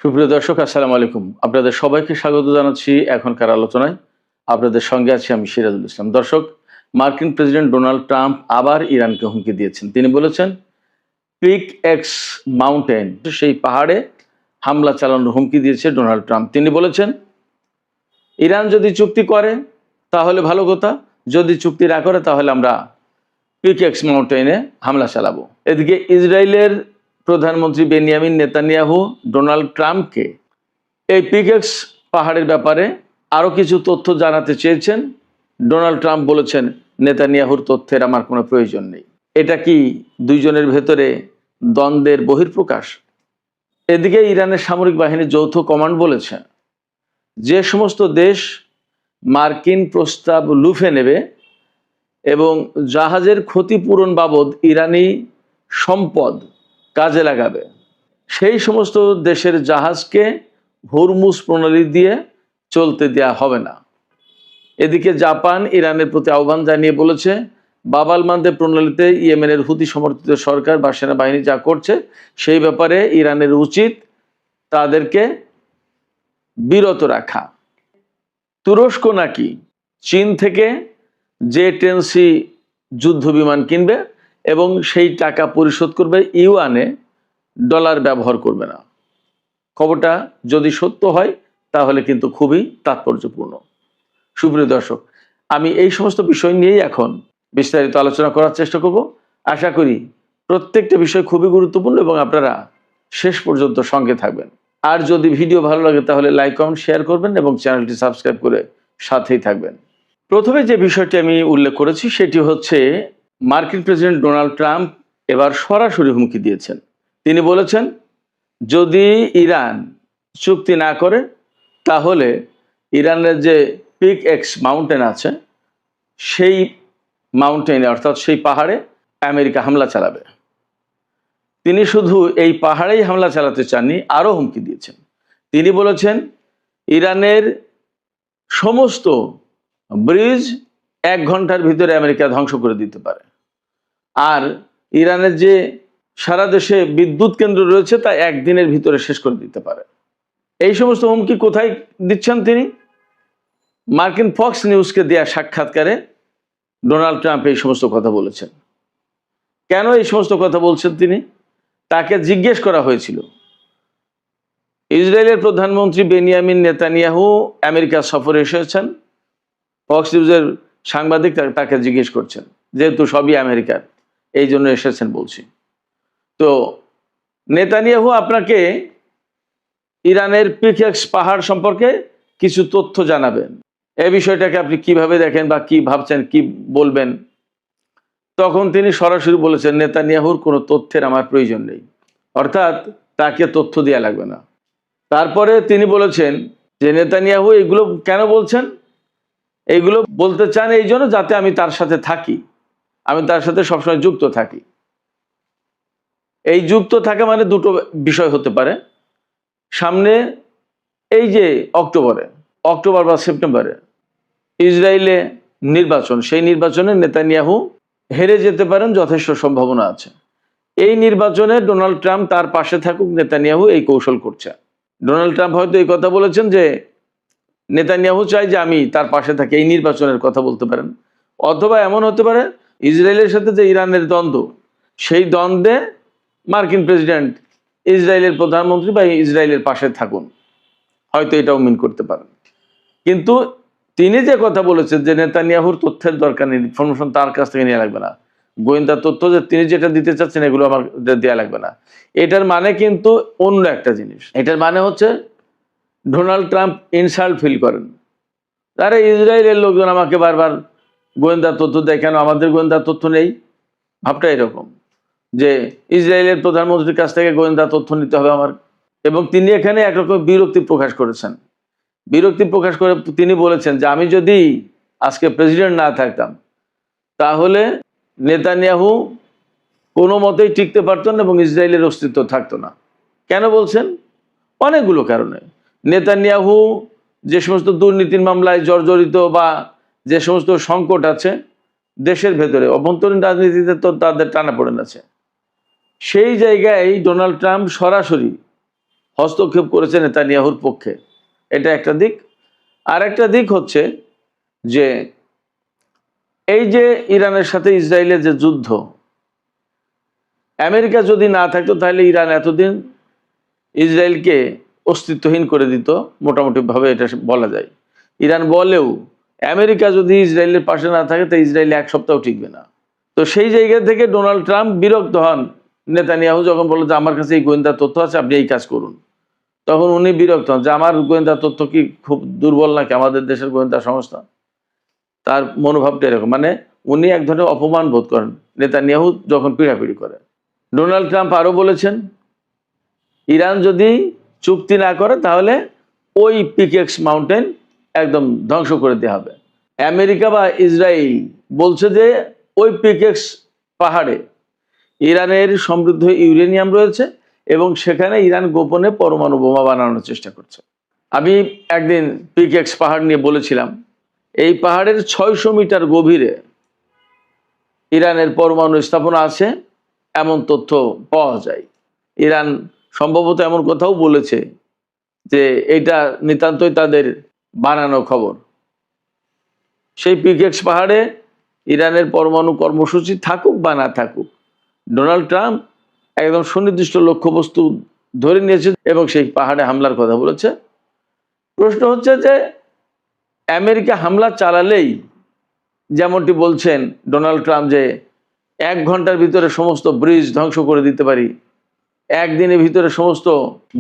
সুপ্রিয় দর্শক, আসসালামু আলাইকুম। আপনাদের সবাইকে স্বাগত জানাচ্ছি এখনকার আলোচনায়। আপনাদের সঙ্গে আছি আমি সিরাজুল ইসলাম। দর্শক, মার্কিন প্রেসিডেন্ট ডোনাল্ড ট্রাম্প আবার ইরানকে হুমকি দিয়েছেন। তিনি বলেছেন, পিক এক্স মাউন্টেন, সেই পাহাড়ে হামলা চালানোর হুমকি দিয়েছে ডোনাল্ড ট্রাম্প। তিনি বলেছেন, ইরান যদি চুক্তি করে তাহলে ভালো কথা, যদি চুক্তি না করে তাহলে আমরা পিক এক্স মাউন্টেনে হামলা চালাবো। এদিকে ইসরায়েলের প্রধানমন্ত্রী বেনিয়ামিন নেতানিয়াহু ডোনাল্ড ট্রাম্পকে এই পিকেক্স পাহাড়ের ব্যাপারে আরও কিছু তথ্য জানাতে চেয়েছেন। ডোনাল্ড ট্রাম্প বলেছেন, নেতানিয়াহুর তথ্যের আমার কোনো প্রয়োজন নেই। এটা কি দুইজনের ভেতরে দ্বন্দ্বের বহিঃপ্রকাশ? এদিকে ইরানের সামরিক বাহিনীর যৌথ কমান্ড বলেছে, যে সমস্ত দেশ মার্কিন প্রস্তাব লুফে নেবে এবং জাহাজের ক্ষতিপূরণ বাবদ ইরানি সম্পদ কাজে লাগাবে, সেই সমস্ত দেশের জাহাজকে হরমুজ প্রণালী দিয়ে চলতে দেয়া হবে না। এদিকে জাপান ইরানের প্রতি আহ্বান জানিয়ে বলেছে, বাব আল মানদেব প্রণালীতে ইয়েমেনের হুতি সমর্থিত সরকার বা সেনাবাহিনী যা করছে সেই ব্যাপারে ইরানের উচিত তাদেরকে বিরত রাখা। তুরস্ক নাকি চীন থেকে J-10C যুদ্ধ বিমান কিনবে এবং সেই টাকা পরিশোধ করবে ইউয়ানে, ডলার ব্যবহার করবে না। খবরটা যদি সত্য হয় তাহলে কিন্তু খুবই তাৎপর্যপূর্ণ। সুপ্রিয় দর্শক, আমি এই সমস্ত বিষয় নিয়েই এখন বিস্তারিত আলোচনা করার চেষ্টা করব। আশা করি প্রত্যেকটা বিষয় খুবই গুরুত্বপূর্ণ এবং আপনারা শেষ পর্যন্ত সঙ্গে থাকবেন। আর যদি ভিডিও ভালো লাগে তাহলে লাইক, কমেন্ট, শেয়ার করবেন এবং চ্যানেলটি সাবস্ক্রাইব করে সাথেই থাকবেন। প্রথমে যে বিষয়টি আমি উল্লেখ করেছি সেটি হচ্ছে, মার্কিন প্রেসিডেন্ট ডোনাল্ড ট্রাম্প এবার সরাসরি হুমকি দিয়েছেন। তিনি বলেছেন, যদি ইরান চুক্তি না করে তাহলে ইরানের যে পিক এক্স মাউন্টেন আছে সেই মাউন্টেনে, অর্থাৎ সেই পাহাড়ে আমেরিকা হামলা চালাবে। তিনি শুধু এই পাহাড়েই হামলা চালাতে চাননি, আরও হুমকি দিয়েছেন। তিনি বলেছেন, ইরানের সমস্ত ব্রিজ 1 ঘন্টার ভিতরে আমেরিকা ধ্বংস করে দিতে পারে, আর ইরানের যে সারা দেশে বিদ্যুৎ কেন্দ্র রয়েছে তা 1 দিনের ভিতরে শেষ করে দিতে পারে। এই সমস্ত হুমকি কোথায় দিচ্ছেন তিনি? মার্কিন ফক্স নিউজকে দেয়া সাক্ষাৎকারে ডোনাল্ড ট্রাম্প এই সমস্ত কথা বলেছেন। কেন এই সমস্ত কথা বলছেন তিনি? তাকে জিজ্ঞেস করা হয়েছিল, ইসরায়েলের প্রধানমন্ত্রী বেনিয়ামিন নেতানিয়াহু আমেরিকা সফরে এসেছেন, ফক্স নিউজের সাংবাদিক তাকে জিজ্ঞেস করছেন, যেহেতু সবই আমেরিকার, এই জন্য এসেছেন বলছি। তো নেতানিয়াহু আপনাকে ইরানের পিকেক্স পাহাড় সম্পর্কে কিছু তথ্য জানাবেন, এই বিষয়টাকে আপনি কিভাবে দেখেন বা কি ভাবছেন, কি বলবেন? তখন তিনি সরাসরি বলেছেন, নেতানিয়াহুর কোনো তথ্যের আমার প্রয়োজন নেই, অর্থাৎ তাকে তথ্য দেওয়া লাগবে না। তারপরে তিনি বলেছেন যে নেতানিয়াহু এগুলো কেন বলছেন? এইগুলো বলতে চান এই জন্য যাতে আমি তার সাথে থাকি, আমি তার সাথে সবসময় যুক্ত থাকি। এই যুক্ত থাকা মানে দুটো বিষয় হতে পারে। সামনে এই যে অক্টোবর বা সেপ্টেম্বরে ইসরায়েলে নির্বাচন, সেই নির্বাচনে নেতানিয়াহু হেরে যেতে পারেন, যথেষ্ট সম্ভাবনা আছে। এই নির্বাচনে ডোনাল্ড ট্রাম্প তার পাশে থাকুক, নেতানিয়াহু এই কৌশল করছে। ডোনাল্ড ট্রাম্প হয়তো এই কথা বলেছেন যে নেতানিয়াহু চাই যে আমি তার পাশে থাকি, এই নির্বাচনের কথা বলতে পারেন। অথবা এমন হতে পারে, ইসরায়েলের সাথে যে ইরানের দ্বন্দ্ব, সেই দ্বন্দ্বে মার্কিন প্রেসিডেন্ট ইসরায়েলের প্রধানমন্ত্রী বা ইসরায়েলের পাশে থাকুন, হয়তো এটাও মিন করতে পারেন। কিন্তু তিনি যে কথা বলেছেন যে নেতানিয়াহুর তথ্যের দরকার নেই, ইনফরমেশন তার কাছ থেকে নেওয়া লাগবে না, গোয়েন্দা তথ্য যে তিনি যেটা দিতে চাচ্ছেন এগুলো আমার দেওয়া লাগবে না, এটার মানে কিন্তু অন্য একটা জিনিস। এটার মানে হচ্ছে ডোনাল্ড ট্রাম্প ইনসাল্ট ফিল করেন, আরে ইসরায়েলের লোকজন আমাকে বারবার গোয়েন্দা তথ্য দেয়, কেন আমাদের গোয়েন্দা তথ্য নেই? ভাবটা এরকম যে ইসরায়েলের প্রধানমন্ত্রীর কাছ থেকে গোয়েন্দা তথ্য নিতে হবে আমার। এবং তিনি এখানে একরকম বিরক্তি প্রকাশ করেছেন। বিরক্তি প্রকাশ করে তিনি বলেছেন যে আমি যদি আজকে প্রেসিডেন্ট না থাকতাম তাহলে নেতানিয়াহু কোনো মতেই টিকতে পারত না এবং ইসরায়েলের অস্তিত্ব থাকতো না। কেন বলছেন? অনেকগুলো কারণে। নেতানিয়াহু যে সমস্ত দুর্নীতির মামলায় জর্জরিত বা যে সমস্ত সংকট আছে দেশের ভেতরে, অভ্যন্তরীণ রাজনীতিতে তো তাদের টানাপোড়েন আছে, সেই জায়গায় ডোনাল্ড ট্রাম্প সরাসরি হস্তক্ষেপ করেছে নেতানিয়াহুর পক্ষে, এটা একটা দিক। আর একটা দিক হচ্ছে যে এই যে ইরানের সাথে ইসরায়েলের যে যুদ্ধ, আমেরিকা যদি না থাকতো তাহলে ইরান এতদিন ইসরায়েলকে অস্তিত্বহীন করে দিত, মোটামুটিভাবে এটা বলা যায়। ইরান বলেও আমেরিকা যদি ইসরায়েলের পাশে না থাকে তো ইসরায়েল এক সপ্তাহ টিকবে না। তো সেই জায়গা থেকে ডোনাল্ড ট্রাম্প বিরক্ত হন। নেতানিয়াহু যখন বলল যে আমার কাছে এই গোয়েন্দা তথ্য আছে, আপনি এই কাজ করুন, তখন উনি বিরক্ত হন যে আমার গোয়েন্দা তথ্য কি খুব দুর্বল নাকি, আমাদের দেশের গোয়েন্দা সংস্থা? তার মনোভাবটা এরকম, মানে উনি এক ধরনের অপমান বোধ করেন নেতানিয়াহু যখন পিড়াপিড়ি করে। ডোনাল্ড ট্রাম্প আরও বলেছেন ইরান যদি চুক্তি না করে তাহলে ওই পিকেক্স মাউন্টেন একদম ধ্বংস করে দেওয়া হবে। আমেরিকা বা ইসরায়েল বলছে যে ওই পিকেক্স পাহাড়ে ইরানের সমৃদ্ধ ইউরেনিয়াম রয়েছে এবং সেখানে ইরান গোপনে পরমাণু বোমা বানানোর চেষ্টা করছে। আমি একদিন পিকেক্স পাহাড় নিয়ে বলেছিলাম, এই পাহাড়ের 600 মিটার গভীরে ইরানের পরমাণু স্থাপনা আছে এমন তথ্য পাওয়া যায়। ইরান সম্ভবত এমন কথাও বলেছে যে এটা নিতান্তই তাদের বানানো খবর। সেই পিকেক্স পাহাড়ে ইরানের পরমাণু কর্মসূচি থাকুক বা না থাকুক, ডোনাল্ড ট্রাম্প একদম সুনির্দিষ্ট লক্ষ্যবস্তু ধরে নিয়েছে এবং সেই পাহাড়ে হামলার কথা বলেছে। প্রশ্ন হচ্ছে যে আমেরিকা হামলা চালালেই, যেমনটি বলছেন ডোনাল্ড ট্রাম্প, যে 1 ঘন্টার ভিতরে সমস্ত ব্রিজ ধ্বংস করে দিতে পারি, একদিনের ভিতরে সমস্ত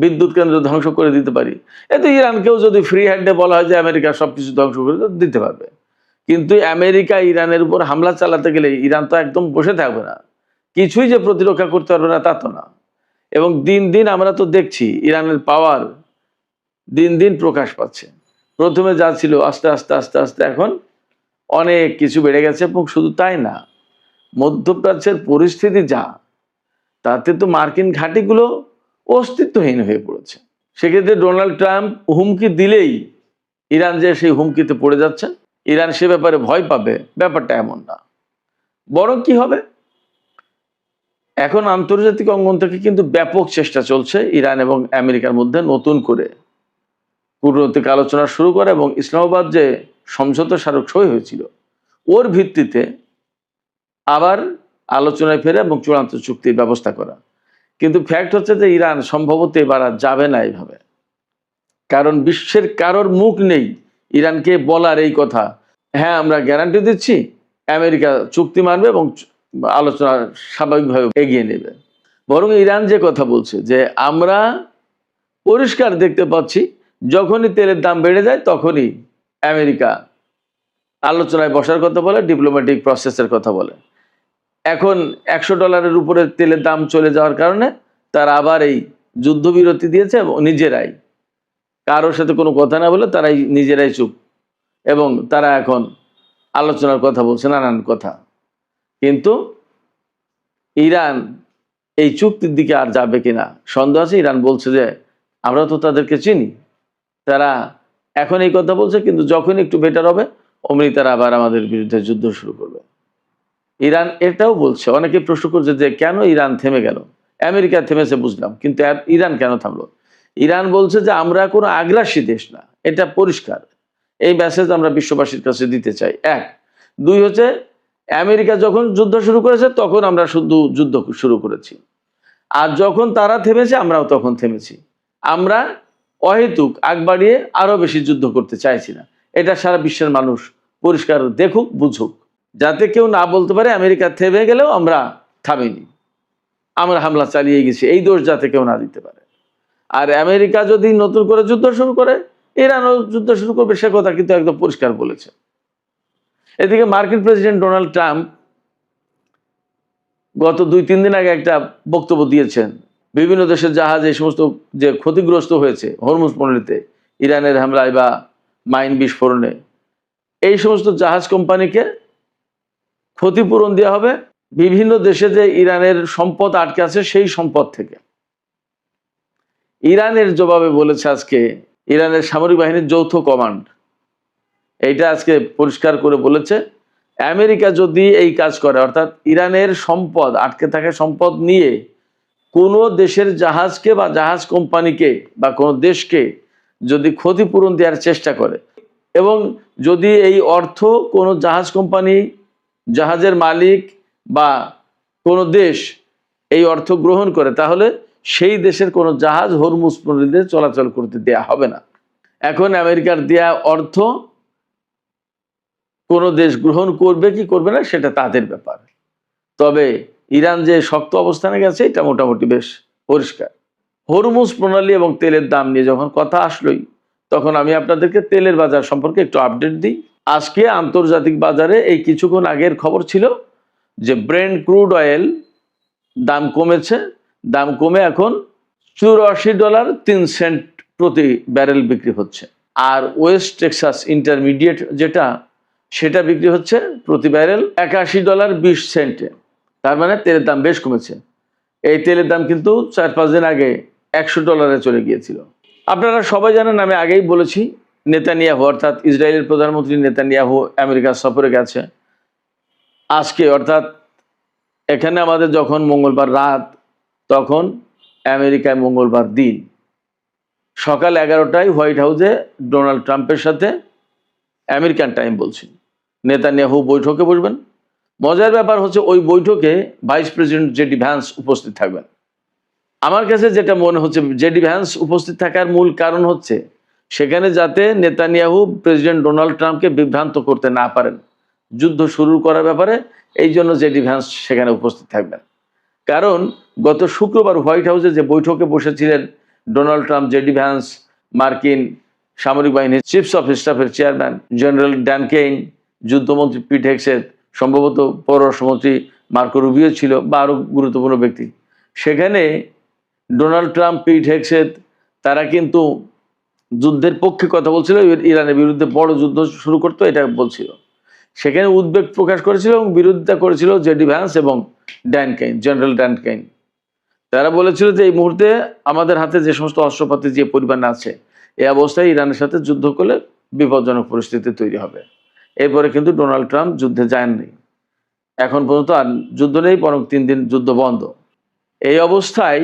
বিদ্যুৎ কেন্দ্র ধ্বংস করে দিতে পারি, এতে ইরানকেও যদি ফ্রি হ্যান্ডে বলা হয় যে আমেরিকা সবকিছু ধ্বংস করে দিতে পারবে। কিন্তু আমেরিকা ইরানের উপর হামলা চালাতে গেলে ইরান তো একদম বসে থাকবে না, কিছুই যে প্রতিরক্ষা করতে পারবে না তা তো না। এবং দিন দিন আমরা তো দেখছি ইরানের পাওয়ার দিন দিন প্রকাশ পাচ্ছে। প্রথমে যা ছিল আস্তে আস্তে আস্তে আস্তে এখন অনেক কিছু বেড়ে গেছে। এবং শুধু তাই না, মধ্যপ্রাচ্যের পরিস্থিতি যা, তাতে তো মার্কিন ঘাঁটিগুলো অস্তিত্বহীন হয়ে পড়েছে। সেক্ষেত্রে ডোনাল্ড ট্রাম্প হুমকি দিলেই ইরান যে সেই হুমকিতে পড়ে যাচ্ছে, ইরান সে ব্যাপারে ভয় পাবে, ব্যাপারটা এমন না। বরং কি হবে, এখন আন্তর্জাতিক অঙ্গন থেকে কিন্তু ব্যাপক চেষ্টা চলছে ইরান এবং আমেরিকার মধ্যে নতুন করে কূটনৈতিক আলোচনা শুরু করা এবং ইসলামাবাদ যে সমঝোতা স্মারক সই হয়েছিল ওর ভিত্তিতে আবার আলোচনায় ফেরা এবং চূড়ান্ত চুক্তির ব্যবস্থা করা। কিন্তু ফ্যাক্ট হচ্ছে যে ইরান সম্ভবত এবার আর যাবে না এইভাবে, কারণ বিশ্বের কারোর মুখ নেই ইরানকে বলার এই কথা, হ্যাঁ আমরা গ্যারান্টি দিচ্ছি আমেরিকা চুক্তি মানবে এবং আলোচনা স্বাভাবিকভাবে এগিয়ে নেবে। বরং ইরান যে কথা বলছে যে আমরা পরিষ্কার দেখতে পাচ্ছি যখনই তেলের দাম বেড়ে যায় তখনই আমেরিকা আলোচনায় বসার কথা বলে, ডিপ্লোম্যাটিক প্রসেসের কথা বলে। এখন $100 উপরে তেলের দাম চলে যাওয়ার কারণে তারা আবার এই যুদ্ধবিরতি দিয়েছে এবং নিজেরাই কারোর সাথে কোনো কথা না বলে তারাই নিজেরাই চুপ, এবং তারা এখন আলোচনার কথা বলছে নানান কথা। কিন্তু ইরান এই চুক্তির দিকে আর যাবে কিনা সন্দেহ আছে। ইরান বলছে যে আমরা তো তাদেরকে চিনি, তারা এখন এই কথা বলছে কিন্তু যখন একটু বেটার হবে অমনি তারা আবার আমাদের বিরুদ্ধে যুদ্ধ শুরু করবে। ইরান এটাও বলছে, অনেকে প্রশ্ন করছে যে কেন ইরান থেমে গেল, আমেরিকা থেমেছে বুঝলাম, কিন্তু ইরান কেন থামলো? ইরান বলছে যে আমরা কোনো আগ্রাসী দেশ না, এটা পরিষ্কার। এই মেসেজ আমরা বিশ্ববাসীর কাছে দিতে চাই। 1, 2 হচ্ছে আমেরিকা যখন যুদ্ধ শুরু করেছে তখন আমরা শুধু যুদ্ধ শুরু করেছি, আর যখন তারা থেমেছে আমরাও তখন থেমেছি। আমরা অহেতুক আগ বাড়িয়ে আরো বেশি যুদ্ধ করতে চাইছি না। এটা সারা বিশ্বের মানুষ পরিষ্কার দেখুক, বুঝুক, যাতে কেউ না বলতে পারে আমেরিকা থেমে গেলেও আমরা থামিনি, আমরা হামলা চালিয়ে গেছি, এই দোষ যাতে কেউ না দিতে পারে। আর আমেরিকা যদি নতুন করে যুদ্ধ শুরু করে ইরানও যুদ্ধ শুরু করবে, সে কথা কিন্তু একদম পরিষ্কার বলেছে। এদিকে মার্কিন প্রেসিডেন্ট ডোনাল্ড ট্রাম্প গত 2-3 দিন আগে একটা বক্তব্য দিয়েছেন, বিভিন্ন দেশের জাহাজ এই সমস্ত যে ক্ষতিগ্রস্ত হয়েছে হরমুজ প্রণালীতে ইরানের হামলায় বা মাইন বিস্ফোরণে, এই সমস্ত জাহাজ কোম্পানিকে ক্ষতিপূরণ দেওয়া হবে বিভিন্ন দেশে যে ইরানের সম্পদ আটকে আছে সেই সম্পদ থেকে। ইরানের জবাবে বলেছে আজকে ইরানের সামরিক বাহিনীর যৌথ কমান্ড, এইটা আজকে পরিষ্কার করে বলেছে আমেরিকা যদি এই কাজ করে, অর্থাৎ ইরানের সম্পদ আটকে থাকা সম্পদ নিয়ে কোনো দেশের জাহাজকে বা জাহাজ কোম্পানিকে বা কোনো দেশকে যদি ক্ষতিপূরণ দেওয়ার চেষ্টা করে এবং যদি এই অর্থ কোনো জাহাজ কোম্পানি, জাহাজের মালিক বা কোনো দেশ এই অর্থ গ্রহণ করে, তাহলে সেই দেশের কোনো জাহাজ হরমুজ প্রণালীতে চলাচল করতে দেয়া হবে না। এখন আমেরিকার দেয়া অর্থ কোনো দেশ গ্রহণ করবে কি করবে না সেটা তাদের ব্যাপার। তবে ইরান যে শক্ত অবস্থানে গেছে এটা মোটামুটি বেশ পরিষ্কার। হরমুজ প্রণালী এবং তেলের দাম নিয়ে যখন কথা আসলোই, তখন আমি আপনাদেরকে তেলের বাজার সম্পর্কে একটু আপডেট দিই। আজকে আন্তর্জাতিক বাজারে এই কিছুক্ষণ আগের খবর ছিল যে ব্রেন্ট ক্রুড অয়েল দাম কমেছে, দাম কমে এখন $84.03 প্রতি ব্যারেল বিক্রি হচ্ছে। আর ওয়েস্ট টেক্সাস ইন্টারমিডিয়েট যেটা, সেটা বিক্রি হচ্ছে প্রতি ব্যারেল $81.20। তার মানে তেলের দাম বেশ কমেছে। এই তেলের দাম কিন্তু 4-5 দিন আগে $100 চলে গিয়েছিল। আপনারা সবাই জানেন, আমি আগেই বলেছি, নেতানিয়াহু অর্থাৎ ইসরায়েলের প্রধানমন্ত্রী নেতানিয়াহু আমেরিকা সফরে গেছে। আজকে অর্থাৎ এখানে আমাদের যখন মঙ্গলবার রাত, তখন আমেরিকায় মঙ্গলবার দিন সকাল 11টায় হোয়াইট হাউসে ডোনাল্ড ট্রাম্পের সাথে, আমেরিকান টাইম বলছি, নেতানিয়াহু বৈঠকে বসবেন। মজার ব্যাপার হচ্ছে ওই বৈঠকে ভাইস প্রেসিডেন্ট জেডি ভ্যান্স উপস্থিত থাকবেন। আমার কাছে যেটা মনে হচ্ছে, জেডি ভ্যান্স উপস্থিত থাকার মূল কারণ হচ্ছে সেখানে যাতে নেতানিয়াহু প্রেসিডেন্ট ডোনাল্ড ট্রাম্পকে বিভ্রান্ত করতে না পারেন যুদ্ধ শুরু করার ব্যাপারে। এই জন্য জেডি ভ্যান্স সেখানে উপস্থিত থাকবেন। কারণ গত শুক্রবার হোয়াইট হাউসে যে বৈঠকে বসেছিলেন ডোনাল্ড ট্রাম্প, জেডি ভ্যান্স, মার্কিন সামরিক বাহিনীর চিফস অফ স্টাফের চেয়ারম্যান জেনারেল ড্যান কেইন, যুদ্ধমন্ত্রী পিট হেগসেথ, সম্ভবত পররাষ্ট্রমন্ত্রী মার্কো রুবিও ছিল বা আরও গুরুত্বপূর্ণ ব্যক্তি। সেখানে ডোনাল্ড ট্রাম্প, পিট হেগসেথ তারা কিন্তু যুদ্ধের পক্ষে কথা বলছিল, ইরানের বিরুদ্ধে বড় যুদ্ধ শুরু করতো এটা বলছিল। সেখানে উদ্বেগ প্রকাশ করেছিল এবং বিরোধিতা করেছিল জেডি ভ্যান্স এবং Dan Kane, general Dan Kane. তারা বলেছিল যে এই মুহূর্তে আমাদের হাতে যে সমস্ত অস্ত্রপাতি যে পরিমাণ আছে, এই অবস্থায় ইরানের সাথে যুদ্ধ করলে বিপজ্জনক পরিস্থিতি তৈরি হবে। এরপরে কিন্তু ডোনাল্ড ট্রাম্প যুদ্ধে যাননি। এখন পর্যন্ত আর যুদ্ধ নেই, বরং 3 দিন যুদ্ধ বন্ধ। এই অবস্থায়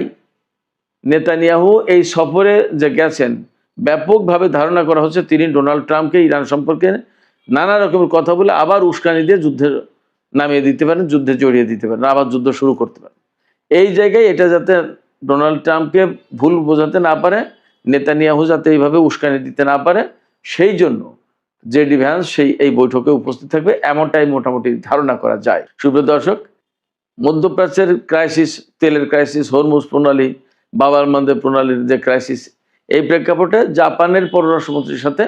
নেতানিয়াহু এই সফরে যে গেছেন, ব্যাপকভাবে ধারণা করা হচ্ছে তিনি ডোনাল্ড ট্রাম্পকে ইরান সম্পর্কে নানা রকমের কথা বলে আবার উস্কানি দিয়ে যুদ্ধে নামিয়ে দিতে পারেন, যুদ্ধে জড়িয়ে দিতে পারেন, আবার যুদ্ধ শুরু করতে পারেন। এই জায়গায় এটা যাতে ডোনাল্ড ট্রাম্পকে ভুল বোঝাতে না পারে, নেতানিয়াহু যাতে এইভাবে উস্কানি দিতে না পারে, সেই জন্য জেডি ভ্যান্স এই বৈঠকে উপস্থিত থাকবে, এমনটাই মোটামুটি ধারণা করা যায়। সুপ্রিয় দর্শক, মধ্যপ্রাচ্যের ক্রাইসিস, তেলের ক্রাইসিস, হরমুজ প্রণালী, বাব আল মানদেব প্রণালীর যে ক্রাইসিস, এই প্রেক্ষাপটে জাপানের পররাষ্ট্রমন্ত্রীর সাথে